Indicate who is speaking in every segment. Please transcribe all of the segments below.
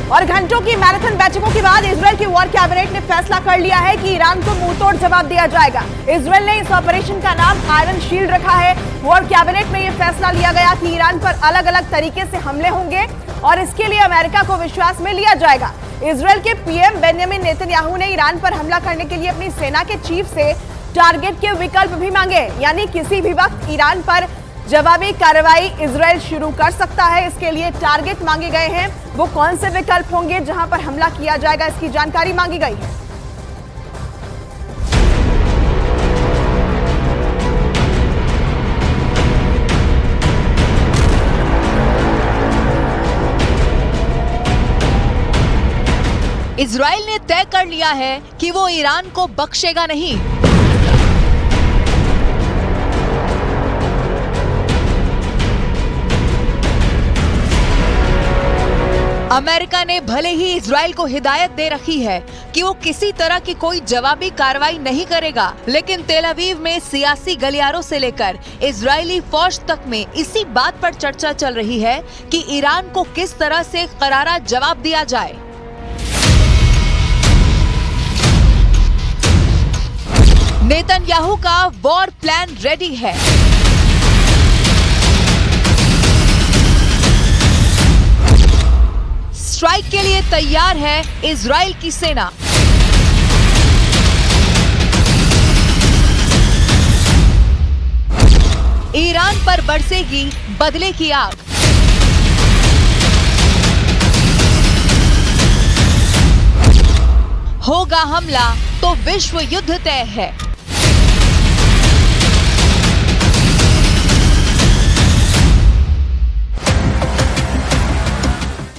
Speaker 1: और घंटों की मैराथन बैठकों के बाद इजराइल की वॉर कैबिनेट ने फैसला कर लिया है कि ईरान को मुंहतोड़ जवाब दिया जाएगा। इजराइल ने इस ऑपरेशन का नाम आयरन शील्ड रखा है। वॉर कैबिनेट में यह फैसला लिया गया कि ईरान पर अलग अलग तरीके से हमले होंगे और इसके लिए अमेरिका को विश्वास में लिया जाएगा। इजराइल के पीएम बेंजामिन नेतन्याहू ने ईरान पर हमला करने के लिए अपनी सेना के चीफ से टारगेट के विकल्प भी मांगे, यानी किसी भी वक्त ईरान पर जवाबी कार्रवाई इजराइल शुरू कर सकता है। इसके लिए टारगेट मांगे गए हैं। वो कौन से विकल्प होंगे जहां पर हमला किया जाएगा, इसकी जानकारी मांगी गई है।
Speaker 2: इजराइल ने तय कर लिया है कि वो ईरान को बख्शेगा नहीं। अमेरिका ने भले ही इजराइल को हिदायत दे रखी है कि वो किसी तरह की कोई जवाबी कार्रवाई नहीं करेगा, लेकिन तेल अवीव में सियासी गलियारों से लेकर इजरायली फौज तक में इसी बात पर चर्चा चल रही है कि ईरान को किस तरह से करारा जवाब दिया जाए। नेतन्याहू का वॉर प्लान रेडी है। स्ट्राइक के लिए तैयार है इजराइल की सेना। ईरान पर बरसेगी बदले की आग। होगा हमला तो विश्व युद्ध तय है।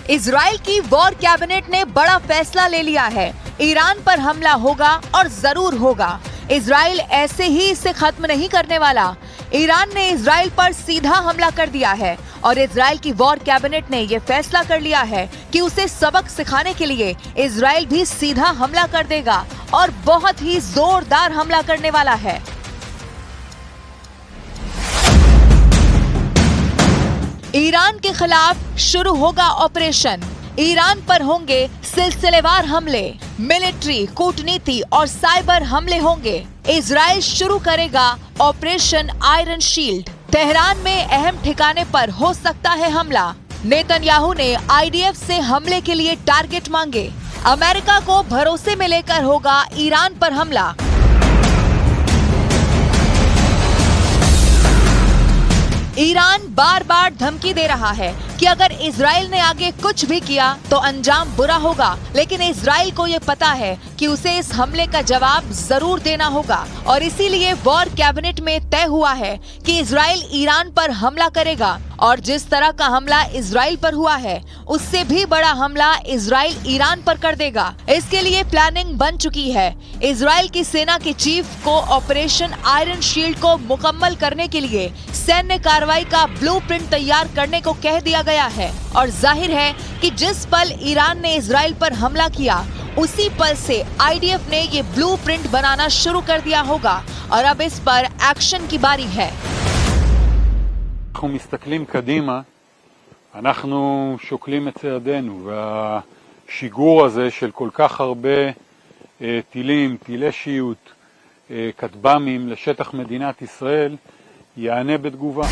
Speaker 2: इजराइल की वॉर कैबिनेट ने बड़ा फैसला ले लिया है। ईरान पर हमला होगा और जरूर होगा। इजराइल ऐसे ही इसे खत्म नहीं करने वाला। ईरान ने इजराइल पर सीधा हमला कर दिया है और इजराइल की वॉर कैबिनेट ने यह फैसला कर लिया है कि उसे सबक सिखाने के लिए इजराइल भी सीधा हमला कर देगा और बहुत ही जोरदार हमला करने वाला है। ईरान के खिलाफ शुरू होगा ऑपरेशन। ईरान पर होंगे सिलसिलेवार हमले, मिलिट्री, कूटनीति और साइबर हमले होंगे। इजराइल शुरू करेगा ऑपरेशन आयरन शील्ड। तेहरान में अहम ठिकाने पर हो सकता है हमला। नेतन्याहू ने आईडीएफ से हमले के लिए टारगेट मांगे। अमेरिका को भरोसे में लेकर होगा ईरान पर हमला। ईरान बार बार धमकी दे रहा है कि अगर इजराइल ने आगे कुछ भी किया तो अंजाम बुरा होगा, लेकिन इजराइल को ये पता है कि उसे इस हमले का जवाब जरूर देना होगा और इसीलिए वॉर कैबिनेट में तय हुआ है कि इजराइल ईरान पर हमला करेगा और जिस तरह का हमला इजराइल पर हुआ है उससे भी बड़ा हमला इजराइल ईरान पर कर देगा। इसके लिए प्लानिंग बन चुकी है। इजराइल की सेना के चीफ को ऑपरेशन आयरन शील्ड को मुकम्मल करने के लिए सैन्य कार्रवाई का ब्लूप्रिंट तैयार करने को कह दिया गया है और जाहिर है कि जिस पल ईरान ने इजराइल पर हमला किया उसी पल से आईडीएफ ने ये ब्लूप्रिंट बनाना शुरू कर दिया होगा और अब इस पर एक्शन की बारी है।
Speaker 3: אנחנו מסתכלים קדימה, אנחנו שוקלים את צעדינו, והשיגור הזה של כל כך הרבה טילים, טילי שיוט, כטב"מים לשטח מדינת ישראל, יענה בתגובה।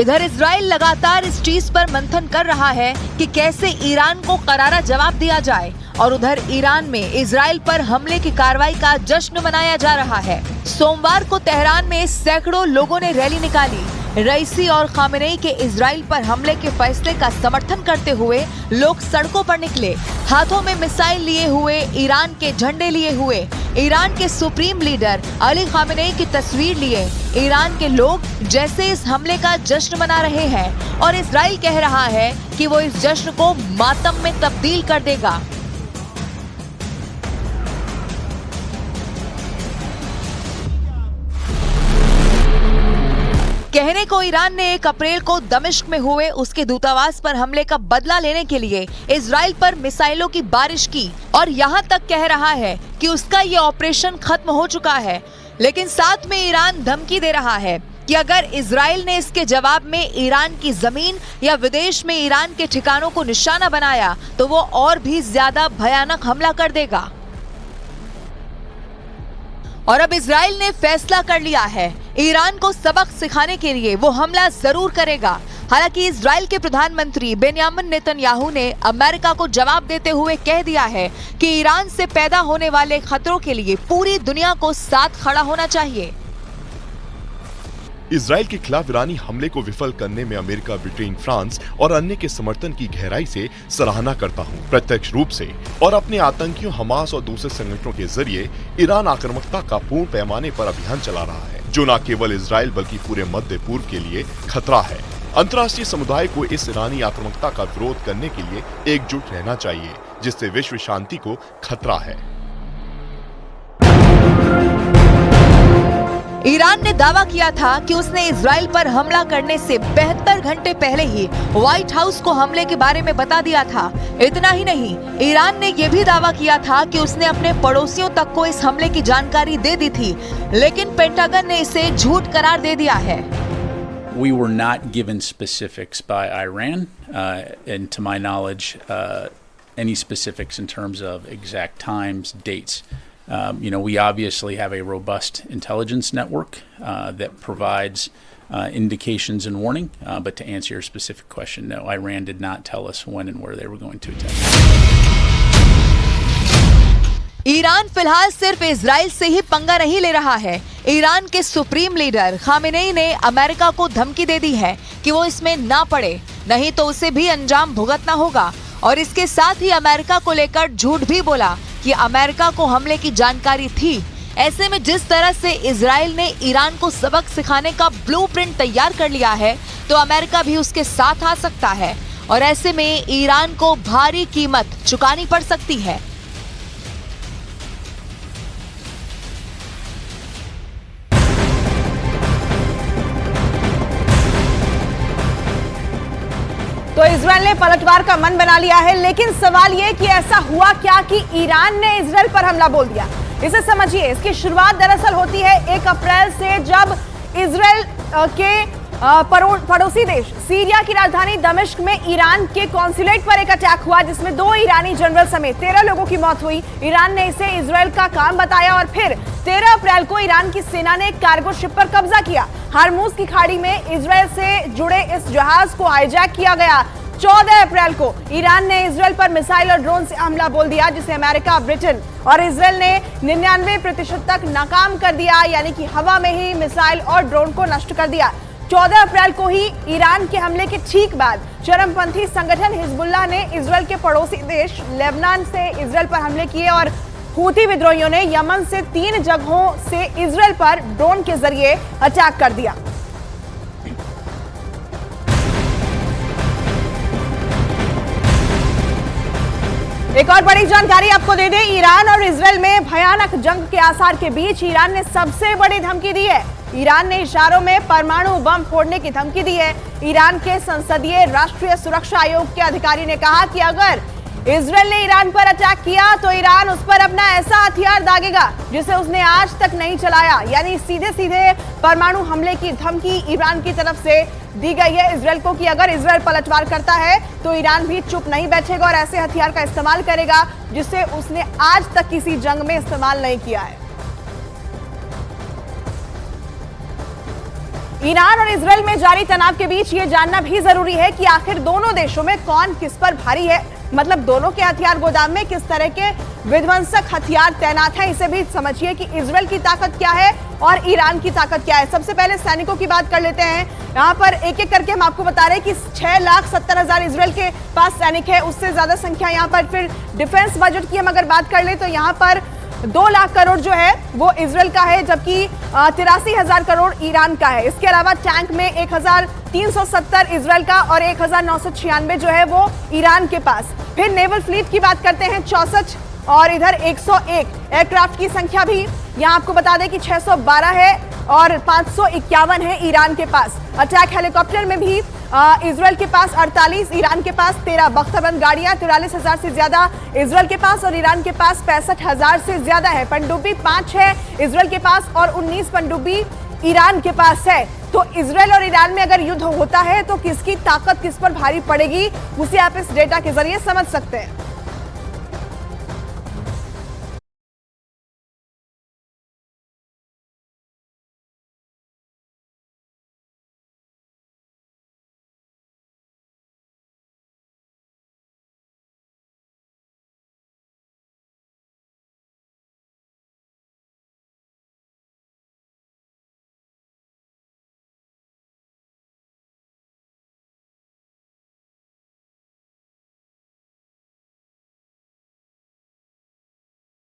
Speaker 2: इधर इजराइल लगातार इस चीज पर मंथन कर रहा है कि कैसे ईरान को करारा जवाब दिया जाए और उधर ईरान में इजराइल पर हमले की कार्रवाई का जश्न मनाया जा रहा है। सोमवार को तेहरान में सैकड़ों लोगों ने रैली निकाली। रईसी और खामेनेई के इजराइल पर हमले के फैसले का समर्थन करते हुए लोग सड़कों पर निकले, हाथों में मिसाइल लिए हुए, ईरान के झंडे लिए हुए, ईरान के सुप्रीम लीडर अली खामेनेई की तस्वीर लिए ईरान के लोग जैसे इस हमले का जश्न मना रहे हैं और इजराइल कह रहा है कि वो इस जश्न को मातम में तब्दील कर देगा। कहने को ईरान ने 1 अप्रैल को दमिश्क में हुए उसके दूतावास पर हमले का बदला लेने के लिए इजराइल पर मिसाइलों की बारिश की और यहां तक कह रहा है कि उसका ये ऑपरेशन खत्म हो चुका है, लेकिन साथ में ईरान धमकी दे रहा है कि अगर इजराइल ने इसके जवाब में ईरान की जमीन या विदेश में ईरान के ठिकानों को निशाना बनाया तो वो और भी ज्यादा भयानक हमला कर देगा। और अब इजराइल ने फैसला कर लिया है, ईरान को सबक सिखाने के लिए वो हमला जरूर करेगा। हालांकि इजराइल के प्रधानमंत्री बेन्यामिन नेतन्याहू ने अमेरिका को जवाब देते हुए कह दिया है कि ईरान से पैदा होने वाले खतरों के लिए पूरी दुनिया को साथ खड़ा होना चाहिए।
Speaker 4: इजराइल के खिलाफ ईरानी हमले को विफल करने में अमेरिका, ब्रिटेन, फ्रांस और अन्य के समर्थन की गहराई से सराहना करता हूं। प्रत्यक्ष रूप से और अपने आतंकियों हमास और दूसरे संगठनों के जरिए ईरान आक्रामकता का पूर्ण पैमाने पर अभियान चला रहा है, जो न केवल इजराइल बल्कि पूरे मध्य पूर्व के लिए खतरा है। अंतर्राष्ट्रीय समुदाय को इस ईरानी आक्रामकता का विरोध करने के लिए एकजुट रहना चाहिए, जिससे विश्व शांति को खतरा है।
Speaker 2: ईरान ने दावा किया था कि उसने इजराइल पर हमला करने से 72 घंटे पहले ही व्हाइट हाउस को हमले के बारे में बता दिया था। इतना ही नहीं, ईरान ने यह भी दावा किया था कि उसने अपने पड़ोसियों तक को इस हमले की जानकारी दे दी थी, लेकिन पेंटागन ने इसे झूठ करार दे दिया है।
Speaker 5: We were not given specifics by Iran, and to my knowledge, any specifics in terms of exact times, dates. We obviously have a robust intelligence network that provides indications and warning, but to answer your specific question, no, Iran did not tell us when and where they were going to attack.
Speaker 2: Iran फिलहाल सिर्फ Israel से ही पंगा नहीं ले रहा है। Iran के supreme leader Khamenei ने अमेरिका को धमकी दे दी है कि वो इसमें ना पड़े, नहीं तो उसे भी अंजाम भुगतना होगा। और इसके साथ ही अमेरिका को लेकर झूठ भी बोला कि अमेरिका को हमले की जानकारी थी। ऐसे में जिस तरह से इजराइल ने ईरान को सबक सिखाने का ब्लूप्रिंट तैयार कर लिया है, तो अमेरिका भी उसके साथ आ सकता है और ऐसे में ईरान को भारी कीमत चुकानी पड़ सकती है।
Speaker 1: तो इजराइल ने पलटवार का मन बना लिया है, लेकिन सवाल ये कि ऐसा हुआ क्या कि ईरान ने इजराइल पर हमला बोल दिया। इसे समझिए। इसकी शुरुआत दरअसल होती है 1 अप्रैल से, जब इजराइल के पड़ोसी देश सीरिया की राजधानी दमिश्क में ईरान के कॉन्सुलेट पर एक अटैक हुआ, जिसमें 2 ईरानी जनरल समेत 13 लोगों की मौत हुई। ईरान ने इसे इजराइल का काम बताया और फिर 13 अप्रैल को ईरान की सेना ने एक कार्गो शिप पर कब्जा किया। हार्मूज की खाड़ी में इजराइल से जुड़े इस जहाज को हाईजैक किया गया। 14 अप्रैल को ईरान ने इजराइल पर मिसाइल और ड्रोन से हमला बोल दिया, जिसे अमेरिका, ब्रिटेन और इजराइल ने 99% तक नाकाम कर दिया, यानी कि हवा में ही मिसाइल और ड्रोन को नष्ट कर दिया। 14 अप्रैल को ही ईरान के हमले के ठीक बाद चरमपंथी संगठन हिजबुल्लाह ने इजराइल के पड़ोसी देश लेबनान से इजराइल पर हमले किए और हूती विद्रोहियों ने यमन से 3 जगहों से इजराइल पर ड्रोन के जरिए अटैक कर दिया। एक और बड़ी जानकारी आपको दे दें, ईरान और इजराइल में भयानक जंग के आसार के बीच ईरान ने सबसे बड़ी धमकी दी है। ईरान ने इशारों में परमाणु बम फोड़ने की धमकी दी है। ईरान के संसदीय राष्ट्रीय सुरक्षा आयोग के अधिकारी ने कहा कि अगर इजराइल ने ईरान पर अटैक किया तो ईरान उस पर अपना ऐसा हथियार दागेगा जिसे उसने आज तक नहीं चलाया, यानी सीधे सीधे परमाणु हमले की धमकी ईरान की तरफ से दी गई है इजराइल को कि अगर इजराइल पलटवार करता है तो ईरान भी चुप नहीं बैठेगा और ऐसे हथियार का इस्तेमाल करेगा जिसे उसने आज तक किसी जंग में इस्तेमाल नहीं किया है। ईरान और इजराइल में जारी तनाव के बीच ये जानना भी जरूरी है कि आखिर दोनों देशों में कौन किस पर भारी है, मतलब दोनों के हथियार गोदाम में किस तरह के विध्वंसक हथियार तैनात हैं। इसे भी समझिए कि इजराइल की ताकत क्या है और ईरान की ताकत क्या है। सबसे पहले सैनिकों की बात कर लेते हैं। यहाँ पर एक एक करके हम आपको बता रहे हैं कि 6,70,000 इजराइल के पास सैनिक है, उससे ज्यादा संख्या यहाँ पर। फिर डिफेंस बजट की हम अगर बात कर ले तो यहाँ पर 2 लाख करोड़ जो है वो इजराइल का है, जबकि 83,000 करोड़ ईरान का है। इसके अलावा टैंक में 1,370 इजराइल का और 1,996 जो है वो ईरान के पास। फिर नेवल फ्लीट की बात करते हैं 64 और इधर 101 एयरक्राफ्ट की संख्या भी यहाँ आपको बता दें कि 612 है और 551 है ईरान के पास। अटैक हेलीकॉप्टर में भी इजराइल के पास 48, ईरान के पास 13 बख्तरबंद गाड़ियां 43,000 से ज्यादा इजराइल के पास और ईरान के पास 65,000 से ज्यादा है। पनडुब्बी 5 है इजराइल के पास और 19 पनडुब्बी ईरान के पास है। तो इजराइल और ईरान में अगर युद्ध होता है तो किसकी ताकत किस पर भारी पड़ेगी, उसे आप इस डेटा के जरिए समझ सकते हैं।